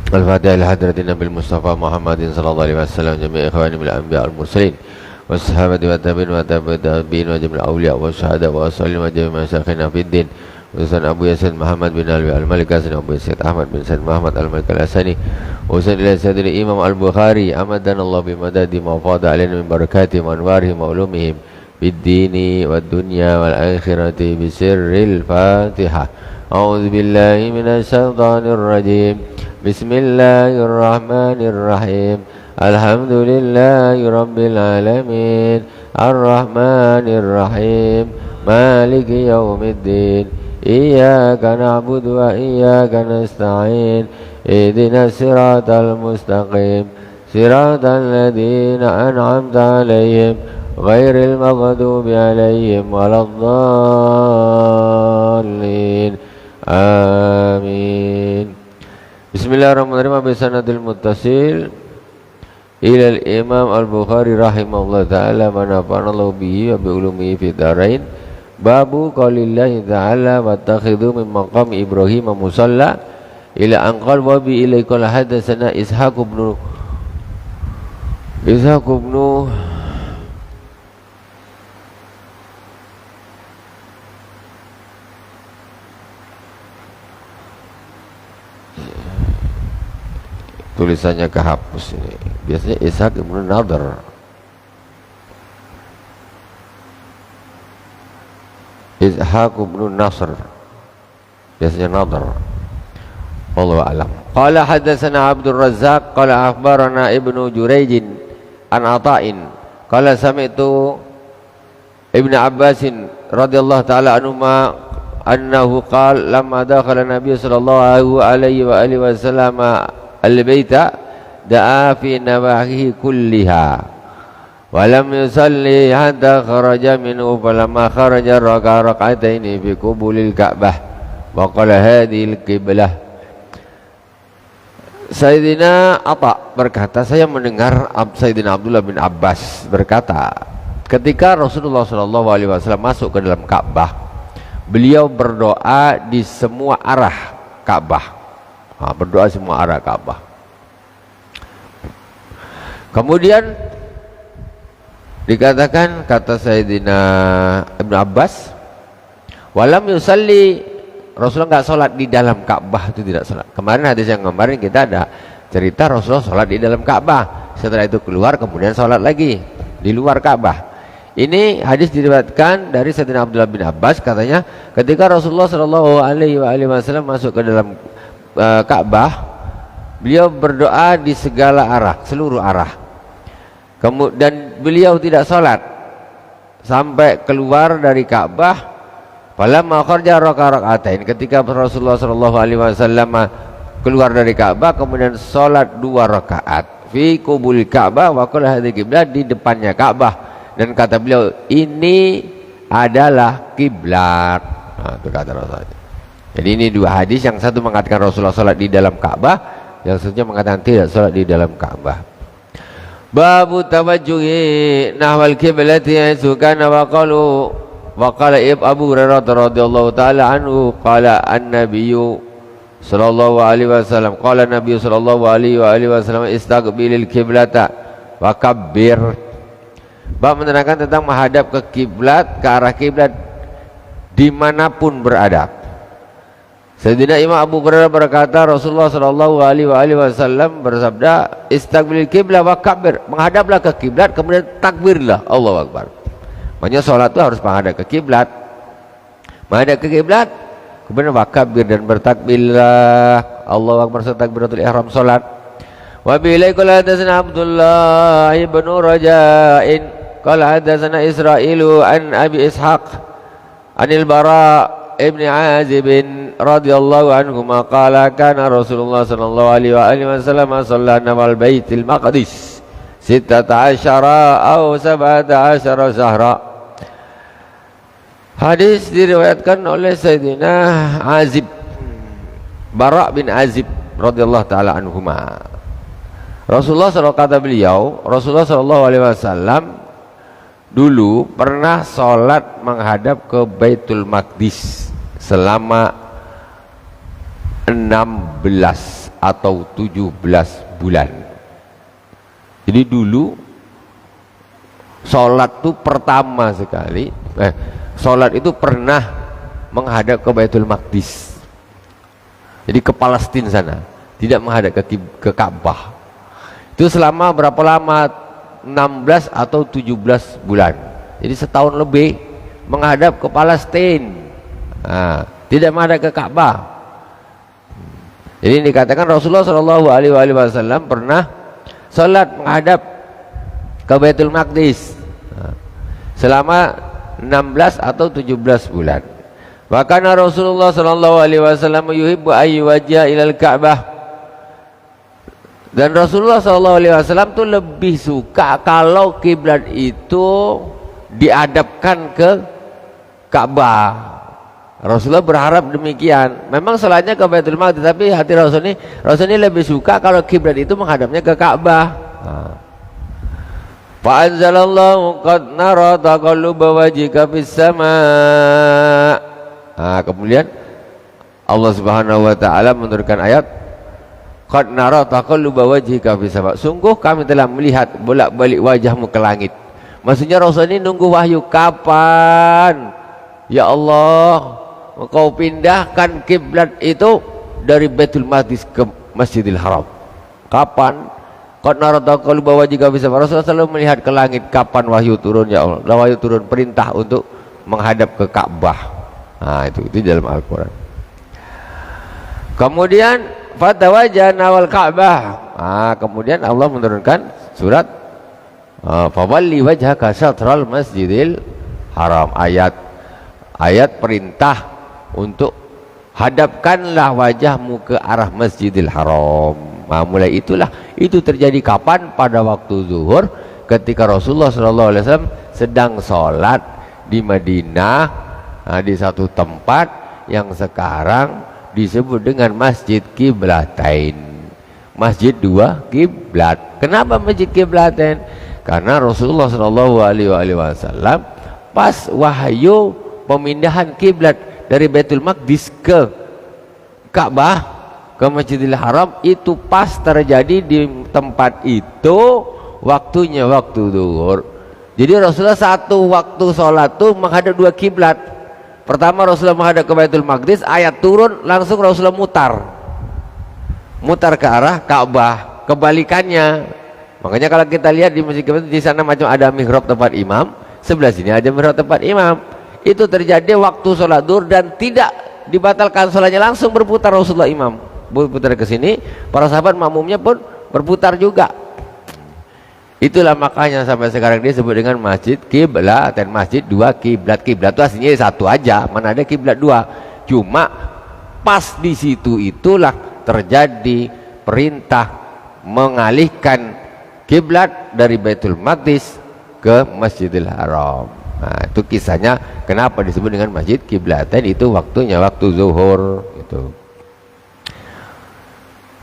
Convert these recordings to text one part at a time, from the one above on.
Al-Fatihah ila hadratin Nabil Mustafa Muhammadin sallallahu alaihi wasallam jami'i ikhwani bil anbiya al mursalin wassahabati wa tabi'in wa tabi'in wa jami'il awliya wa syuhada wa sallim wa jami'i masyayikhina fid din Ustaz Abu Yasin Muhammad bin Alwi Al-Malik Hasan Abu Sayyid Ahmad bin Sayyid Muhammad Al-Malik Al-Asani Ustaz ila Sayyidina Imam Al-Bukhari amadan Allah bimadadi mawfada alaina min barakati wa anwarihi wa ulumihim bid-dini wad dunya wal akhirati bisirril Fatihah. A'udzu billahi minasy syaithanir rajim. Bismillahirrahmanirrahim. Alhamdulillahi rabbil alamin. Arrahmanirrahim. Maliki yaumiddin. Iyyaka na'budu wa iyyaka nasta'in. Ihdinas siratal mustaqim. Siratal ladzina an'amta 'alaihim ghairil maghdubi 'alaihim waladdallin. Amin. Bismillahirrahmanirrahim. Bisanadil muttasil ilal Imam Al-Bukhari rahimahullah ta'ala manafa'anallahu bihi wa bi ulumihi fid dharain. Babu qaulillahi ta'ala wattakhidhu min maqami Ibrahim musalla ila anqal wa bi ilaikal hadatsana Ishaq ibn tulisannya kehapus ini. Biasanya Ishaq ibn Nadhr. Ishaq ibn Nasr. Biasanya Nadhr. Wallahu a'lam. Qala hadatsana Abdul Razzaq qala akhbarana Ibnu Jurayj an Ata'in qala sami'tu Ibnu Abbas radhiyallahu ta'ala anhuma annahu qala lamma dakhala Nabi sallallahu alaihi wa alihi wasallam al-baita da'a fi nawahihi kulliha wa lam yusalli hatta kharaja minhu falamma kharaja raka'a rak'ataini fi qubulil Ka'bah wa qala hadhihi al-qiblah. Sayyidina Atha berkata, saya mendengar Sayyidina Abdullah bin Abbas berkata, ketika Rasulullah SAW masuk ke dalam Ka'bah, beliau berdoa di semua arah Ka'bah. Berdoa semua arah Ka'bah. Kemudian dikatakan, kata Sayyidina Ibn Abbas, walam yusalli, Rasulullah nggak sholat di dalam Ka'bah, itu tidak sholat. Kemarin hadis yang kemarin kita ada cerita Rasulullah sholat di dalam Ka'bah, setelah itu keluar kemudian sholat lagi di luar Ka'bah. Ini hadis diriwayatkan dari Sayyidina Abdullah bin Abbas, katanya ketika Rasulullah Shallallahu Alaihi Wasallam masuk ke dalam Ka'bah, beliau berdoa di segala arah, seluruh arah. Dan beliau tidak sholat sampai keluar dari Ka'bah. Falamma kharaja raka'atain, ketika Rasulullah sallallahu alaihi wasallam keluar dari Ka'bah kemudian sholat 2 rakaat fi qubul Ka'bah wa qala hadhihi qiblah, di depannya Ka'bah, dan kata beliau ini adalah kiblat. Itu kata Rasulullah. Jadi ini 2 hadis, yang satu mengatakan Rasulullah sholat di dalam Ka'bah, yang satunya mengatakan tidak sholat di dalam Ka'bah. Babu tawajjuhi nahwal kiblati sukana wa qalu wa qala Abu Hurairah radhiyallahu taala anhu qala an-nabiyyu sallallahu alaihi wasallam qala an-nabiyyu sallallahu alaihi wasallam istaqbilil kiblata wa kabbir. Bab menerangkan tentang menghadap ke kiblat, ke arah kiblat dimanapun berada. Sayyidina Imam Abu Hurairah berkata, Rasulullah sallallahu alaihi wasallam bersabda, istaqbilil kiblat wa kabbir, menghadaplah ke kiblat kemudian takbirlah, Allahu Akbar. Makanya sholat itu harus menghadap ke kiblat, menghadap ke kiblat, kemudian wakabbir dan bertakbirlah, Allahu Akbar, takbiratul ihram sholat. Wa bi ilaikal hadatsana Abdullah ibn Raja'in qala hadatsana Israilu an Abi Ishaq anil Bara ibn Azib radhiyallahu anhuma qala kana Rasulullah sallallahu alaihi wasallam shalla nawal Baitul Maqdis 16 atau 17 syahra. Hadis diriwayatkan oleh Sayyidina Azib, Bara bin Azib radhiyallahu taala anhuma. Rasulullah SAW, kata beliau, Rasulullah SAW dulu pernah sholat menghadap ke Baitul Maqdis selama 16 atau 17 bulan. Jadi dulu sholat itu pertama sekali, sholat itu pernah menghadap ke Baitul Maqdis, jadi ke Palestina sana, tidak menghadap ke Ka'bah. Itu selama berapa lama? 16 atau 17 bulan. Jadi setahun lebih menghadap ke Palestina, tidak menghadap ke Ka'bah. Jadi dikatakan Rasulullah SAW pernah sholat menghadap ke Baitul Maqdis selama 16 atau 17 bulan. Bahkan Rasulullah SAW yuhibbu ayyuwajja ilal Ka'bah. Dan Rasulullah SAW itu lebih suka kalau kiblat itu dihadapkan ke Ka'bah. Rasulullah berharap demikian. Memang sholatnya ke Baitul Maqdis, tapi hati Rasul ini lebih suka kalau kiblat itu menghadapnya ke Ka'bah. Fa anzalallahu qad nara taqalluba wajhika fis sama'. Kemudian Allah Subhanahu wa taala menurunkan ayat qad nara taqalluba wajhika fis sama'. Sungguh kami telah melihat bolak-balik wajahmu ke langit. Maksudnya Rasul ini nunggu wahyu, kapan ya Allah engkau pindahkan kiblat itu dari Baitul Maqdis ke Masjidil Haram. Kapan? Qad nara taqalluba wajhika fis sama'. Rasulullah selalu melihat ke langit, kapan wahyu turun ya Allah. Wahyu turun perintah untuk menghadap ke Ka'bah. Itu dalam Al-Qur'an. Kemudian fatawajjahna wal Ka'bah. Kemudian Allah menurunkan surat fawalli wajhaka syatral Masjidil Haram. Ayat perintah untuk hadapkanlah wajahmu ke arah Masjidil Haram. Mulai itu terjadi kapan? Pada waktu zuhur, ketika Rasulullah SAW sedang sholat di Madinah, di satu tempat yang sekarang disebut dengan Masjid Qiblatain, Masjid dua kiblat. Kenapa Masjid Qiblatain? Karena Rasulullah SAW pas wahyu pemindahan kiblat dari Baitul Maqdis ke Ka'bah, ke Masjidil Haram, itu pas terjadi di tempat itu waktunya waktu zuhur. Jadi Rasulullah satu waktu sholat tuh menghadap dua kiblat. Pertama Rasulullah menghadap ke Baitul Maqdis, ayat turun langsung Rasulullah mutar ke arah Ka'bah, kebalikannya. Makanya kalau kita lihat di Masjid Qiblat di sana macam ada mihrab tempat imam, sebelah sini ada mihrab tempat imam. Itu terjadi waktu sholat zuhur dan tidak dibatalkan sholatnya, langsung berputar Rasulullah imam, berputar ke sini, para sahabat makmumnya pun berputar juga. Itulah makanya sampai sekarang dia sebut dengan Masjid Qiblat dan Masjid dua kiblat. Kiblat itu aslinya satu aja, mana ada kiblat dua. Cuma pas di situ itulah terjadi perintah mengalihkan kiblat dari Baitul Maqdis ke Masjidil Haram. Itu kisahnya kenapa disebut dengan Masjid Qiblatain, itu waktunya waktu zuhur gitu.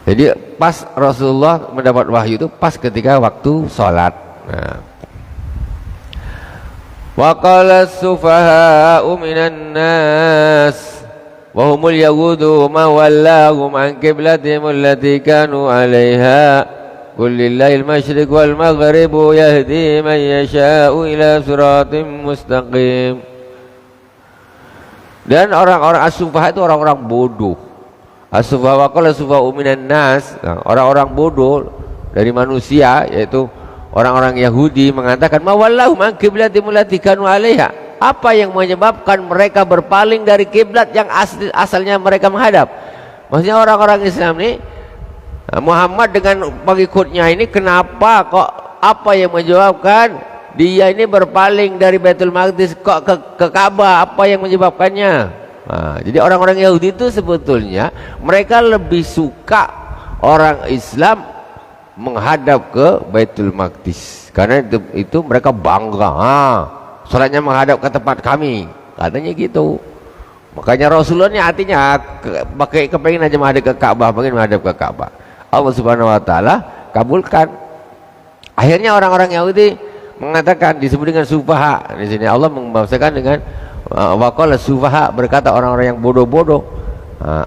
Jadi pas Rasulullah mendapat wahyu itu pas ketika waktu sholat. Wa qala as-sufaha'u minan nas wa humul yahudu ma wallahum an qiblatihim allati kanu 'alaiha qul lillahil masyriq wal maghribu yahdi man yasha'u ila siratim mustaqim. Dan orang-orang as-sufaha itu orang-orang bodoh. As-sufaha wa qala as-sufaha'u minan nas, orang-orang bodoh dari manusia, yaitu orang-orang Yahudi, mengatakan ma wallahum an qiblatihim allati kanu 'alaiha. Apa yang menyebabkan mereka berpaling dari kiblat yang asalnya mereka menghadap? Maksudnya orang-orang Islam ini, Muhammad dengan pengikutnya ini, kenapa kok, apa yang menyebabkan dia ini berpaling dari Baitul Maqdis kok ke Ka'bah? Apa yang menyebabkannya? Jadi orang-orang Yahudi itu sebetulnya mereka lebih suka orang Islam menghadap ke Baitul Maqdis karena itu mereka bangga, sholatnya menghadap ke tempat kami, katanya gitu. Makanya Rasulullah ini hatinya pakai kepengen aja menghadap ke Ka'bah, pengen menghadap ke Ka'bah. Allah Subhanahu wa taala kabulkan. Akhirnya orang-orang Yahudi mengatakan, disebut dengan sufaha. Di sini Allah membahasakan dengan waqala sufaha, berkata orang-orang yang bodoh-bodoh.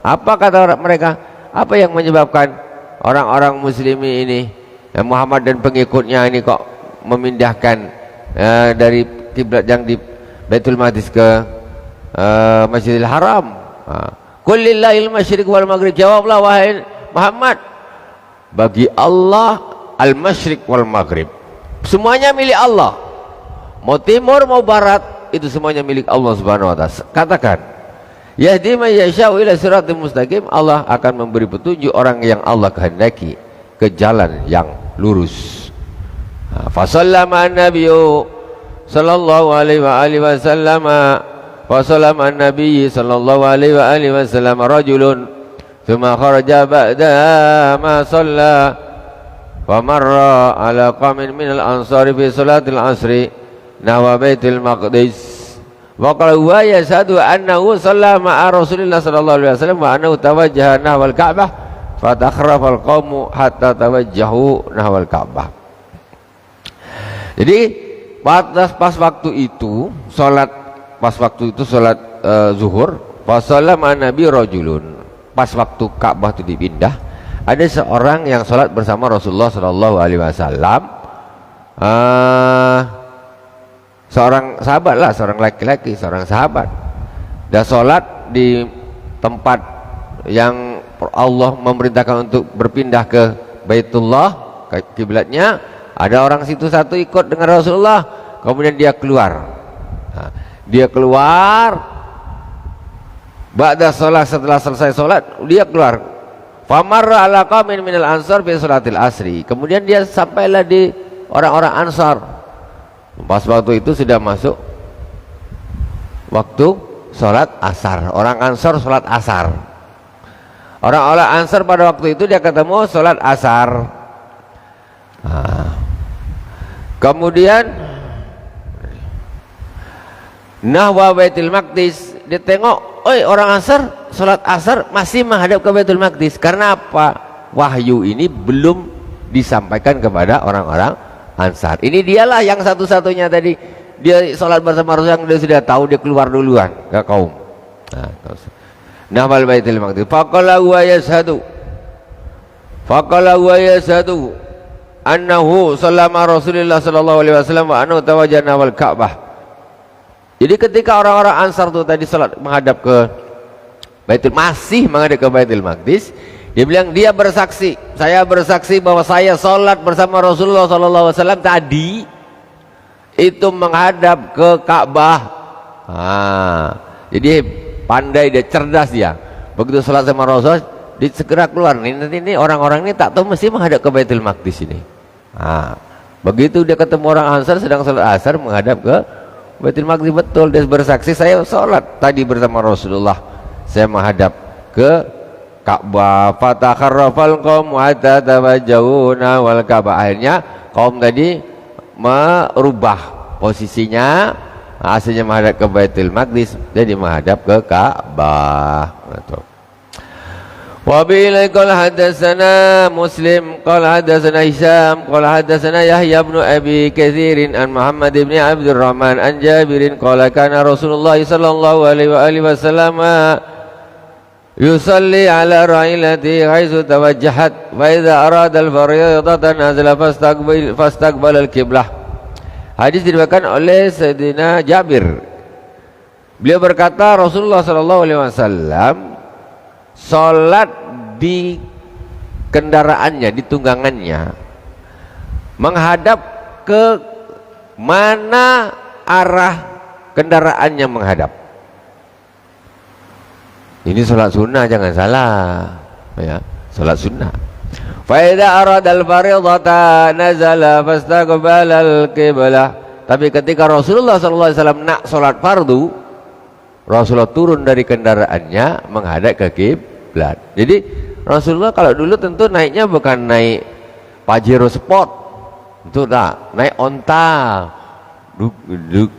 Apa kata mereka? Apa yang menyebabkan orang-orang muslimi ini, Muhammad dan pengikutnya ini kok memindahkan dari kiblat yang di Baitul Maqdis ke Masjidil Haram? Qul lillahil masyriq wal maghrib, jawablah wahai Muhammad, bagi Allah al-masyriq wal maghrib, semuanya milik Allah, mau timur mau barat, itu semuanya milik Allah Subhanahu wa taala. Katakan, yahdi may yasha'u ila siratal mustaqim, Allah akan memberi petunjuk orang yang Allah kehendaki ke jalan yang lurus. Fa sallama an-nabiyyu sallallahu alaihi wa alihi wasallam, fa sallama an-nabiy sallallahu alaihi wa alihi wasallam rajulun thumma kharaja ba'da ma shalla wa marra ala qaumin min al-ansari fi salatil asri nahwa baitil maqdis wa qala huwa yashhadu annahu shalla ma'a Rasulillah sallallahu alaihi wasallam wa annahu tawajjaha nahwal Ka'bah fa takhrafa al-qaumu hatta tawajjahu nahwal Ka'bah. Jadi pas waktu itu salat zuhur, fa sallama nabi rajulun, pas waktu Ka'bah itu dipindah, ada seorang yang salat bersama Rasulullah sallallahu alaihi wasallam, seorang sahabat lah, seorang laki-laki, seorang sahabat. Dia salat di tempat yang Allah memerintahkan untuk berpindah ke Baitullah, ke kiblatnya. Ada orang situ satu ikut dengan Rasulullah, kemudian dia keluar. Dia keluar ba'da sholat, setelah selesai sholat dia keluar. Famarra ala qaumin minal ansar fi sholatil asri, kemudian dia sampailah di orang-orang Ansar. Pas waktu itu sudah masuk waktu sholat asar. Orang Ansar sholat asar. Orang-orang Ansar pada waktu itu dia ketemu sholat asar. Kemudian nahwa Baitul Maqdis, dia tengok, oi orang Ansar sholat asar masih menghadap ke Baitul Maqdis. Karena apa? Wahyu ini belum disampaikan kepada orang-orang Ansar. Ini dialah yang satu-satunya tadi dia sholat bersama Rasul, yang dia sudah tahu, dia keluar duluan ke kaum. Nahwal Baitul Maqdis. Faqala wa yashhadu annahu sallama Rasulullah sallallahu alaihi wasallam wa annahu tawajjana wal Ka'bah. Jadi ketika orang-orang Ansar itu tadi salat menghadap ke masih menghadap ke Baitul Maqdis, dia bilang, dia bersaksi, saya bersaksi bahwa saya salat bersama Rasulullah sallallahu alaihi wasallam tadi itu menghadap ke Ka'bah. Jadi pandai dia, cerdas dia. Begitu salat sama Rasul, dia segera keluar. Ini orang-orang ini tak tahu mesti menghadap ke Baitul Maqdis ini. Begitu dia ketemu orang Ansar sedang salat asar menghadap ke Baitul Maqdis, betul dia bersaksi, saya salat tadi bersama Rasulullah, saya menghadap ke Ka'bah. Fatakharrafal qaum hatta tawajjahuna wal Ka'bah. Akhirnya kaum tadi merubah posisinya, aslinya menghadap ke Baitul Maqdis jadi menghadap ke Ka'bah. Betul. وبه قال حدثنا مسلم قال حدثنا هشام قال حدثنا يحيى بن أبي كثير عن محمد بن عبد الرحمن عن جابر قال كان رسول الله صلى الله عليه وآله وسلم يصلي على راحلته حيث توجهت فإذا أراد الفريضة نزل فاستقبل القبلة. Hadis diriwayatkan oleh Sayyidina Jabir. Beliau berkata, Rasulullah sallallahu alaihi wasallam sholat di kendaraannya, di tunggangannya, menghadap ke mana arah kendaraannya menghadap. Ini sholat sunnah, jangan salah ya, sholat sunnah. Fa idza arada al-fardhata nazala fastaqbala al-qiblah. Tapi ketika Rasulullah sallallahu alaihi wasallam nak sholat fardu, Rasulullah turun dari kendaraannya menghadap ke kiblat. Jadi Rasulullah kalau dulu tentu naiknya bukan naik Pajero Sport, itu tak, naik onta, duduk,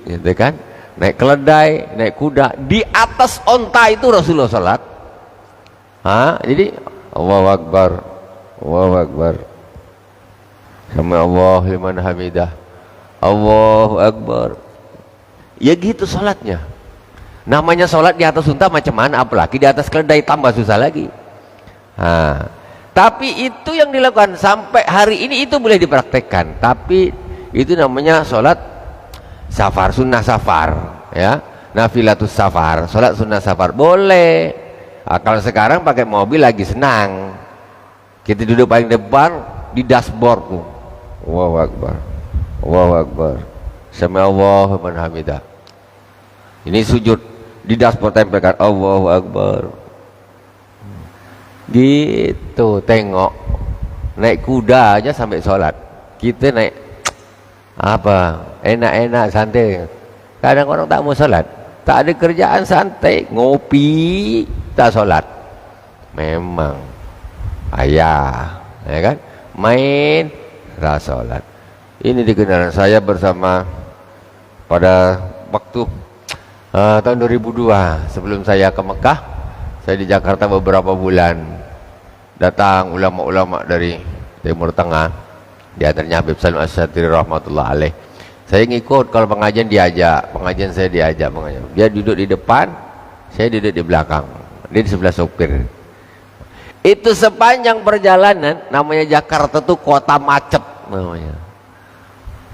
gitu kan, naik keledai, naik kuda, di atas onta itu Rasulullah salat. Jadi Allahu Akbar, Allahu Akbar, sama Allah liman hamidah, Allahu Akbar. Ya gitu salatnya. Namanya sholat di atas unta macam mana, apalagi di atas keledai, tambah susah lagi. Nah, tapi itu yang dilakukan sampai hari ini itu boleh dipraktekkan. Tapi itu namanya sholat safar, sunnah safar, ya, nafilatus safar, sholat sunnah safar boleh. Nah, kalau sekarang pakai mobil lagi senang, kita duduk paling depan di dashboard tuh, Allahu Akbar, Allahu Akbar, sami Allahu liman hamidah. Ini sujud di dashboard tempelkan Allahu Akbar. Gitu, tengok naik kuda aja sampai sholat. Kita naik apa, enak-enak santai. Kadang orang tak mau sholat, tak ada kerjaan, santai ngopi, tak sholat. Memang ayah, ya kan, main tak sholat. Ini di kendaraan saya bersama pada waktu tahun 2002 sebelum saya ke Mekah. Saya di Jakarta beberapa bulan, datang ulama-ulama dari Timur Tengah, di antaranya Habib Salim Asy-Syatiri rahmatullah alaih. Saya ngikut, kalau pengajian diajak, pengajian saya diajak pengajian. Dia duduk di depan, saya duduk di belakang, dia di sebelah sopir. Itu sepanjang perjalanan, namanya Jakarta tuh kota macet namanya.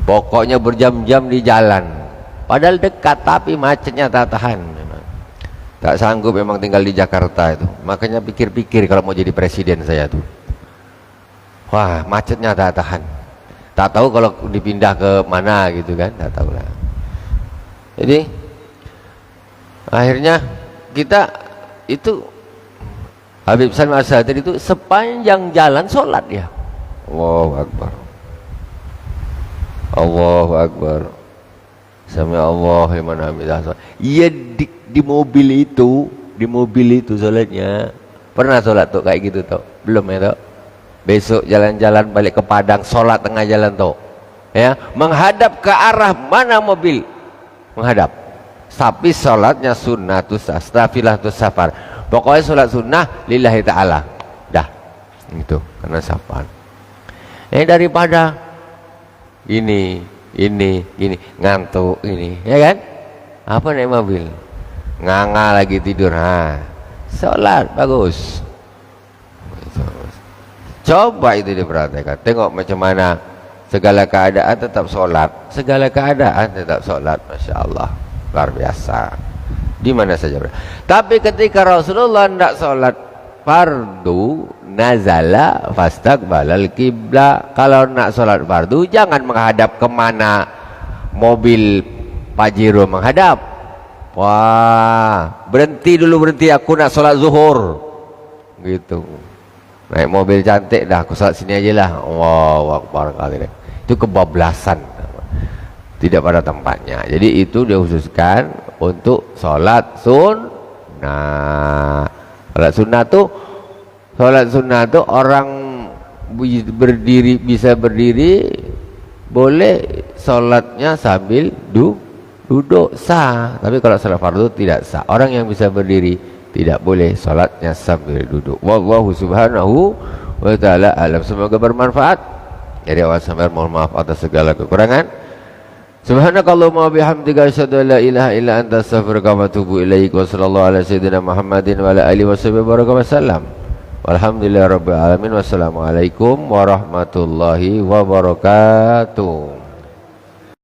Pokoknya berjam-jam di jalan, padahal dekat tapi macetnya tak tahan. Tak sanggup memang tinggal di Jakarta itu. Makanya pikir-pikir kalau mau jadi presiden saya tuh. Wah, macetnya tak tahan. Tak tahu kalau dipindah ke mana gitu kan, tak tahu lah. Jadi akhirnya kita itu Habib Salim Asy-Syatiri itu sepanjang jalan sholat ya. Allahu Akbar, Allahu Akbar, sami Allahu liman hamidah. Iya, di mobil itu sholatnya. Pernah sholat tuh kayak gitu tuh? Belum ya tuh? Besok jalan-jalan balik ke Padang, sholat tengah jalan tuh, ya, menghadap ke arah mana mobil menghadap, tapi sholatnya sunnatus nafilatus safar. Pokoknya sholat sunnah lillahi ta'ala, dah itu karena safar. Daripada ini ngantuk ini, ya kan, apa naik mobil nganga lagi tidur, sholat bagus. Coba itu diperhatikan, tengok macam mana segala keadaan tetap sholat, segala keadaan tetap sholat, masya Allah, luar biasa, di mana saja. Tapi ketika Rasulullah tidak sholat fardu, nazala fastaqbalal qiblah. Kalau nak sholat fardu jangan menghadap kemana mobil Pajero menghadap. Wah, berhenti dulu, berhenti, aku nak sholat zuhur gitu. Naik mobil cantik dah, aku sholat sini aja lah. Allahu Akbar kali. Itu kebablasan, tidak pada tempatnya. Jadi itu dikhususkan untuk sholat sunnah. Sholat sunnah tuh orang berdiri, bisa berdiri, boleh sholatnya sambil duduk sah. Tapi kalau sholat fardu tidak sah. Orang yang bisa berdiri tidak boleh sholatnya sambil duduk. Wallahu subhanahu wa ta'ala alam. Semoga bermanfaat. Dari awal sampai mohon maaf atas segala kekurangan. Subhanakallahumma wa bihamdika asyhadu an la ilaha illa anta astaghfiruka wa atubu ilaik. Wa sallallahu ala sayyidina Muhammadin wa ala alihi wasallam. Walhamdulillahirabbil alamin. Wassalamualaikum warahmatullahi wabarakatuh.